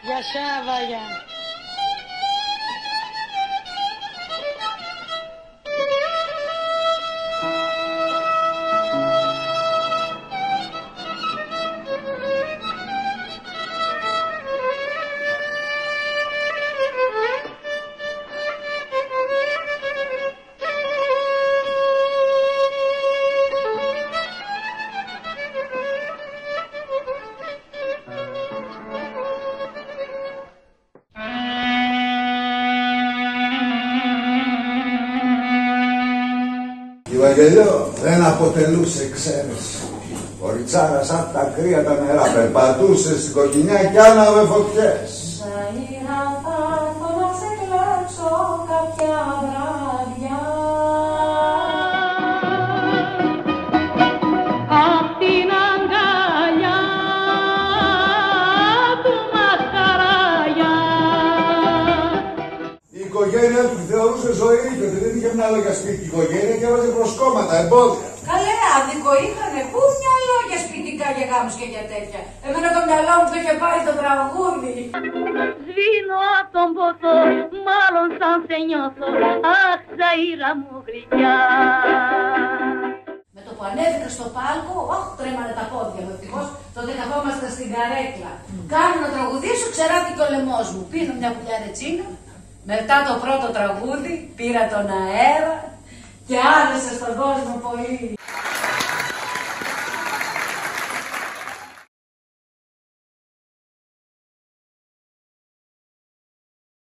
Για σένα, Βάγια. Η Βαγγελιό δεν αποτελούσε εξαίρεση. Ο Ριτσάρας απ' τα κρύα τα νερά περπατούσε στην κοκκινιά κι άναβε φωτιές. Ζαΐρα θα έρθω να σε κλέψω κάποια βράδια. Απ' την αγκαλιά του μασκαράγια. Η οικογένεια του θεωρούσε ζωή και ότι δεν είχε μυαλό για σπίτι. Η οικογένεια και έβαζε προσκόμματα, εμπόδια. Καλέ, άδικο είχανε. Πού μυαλό για σπιτικά, για γάμους και για τέτοια. Εμένα το μυαλό μου το είχε πάρει το τραγούδι. Σβήνω απ' τον πόθο, μάλλον σαν σε νιώθω. Αχ, Ζαΐρα μου γλυκιά. Με το που ανέβηκα στο πάλκο, τρέμανε τα πόδια μου. Ευτυχώς τότε καθόμαστε στην καρέκλα. Κάνω να τραγουδήσω, ξεράθηκε ο λαιμός μου. Πίνω μια πουλιά ρετσίνα. Μετά το πρώτο τραγούδι πήρα τον αέρα και άρεσε στον κόσμο πολύ.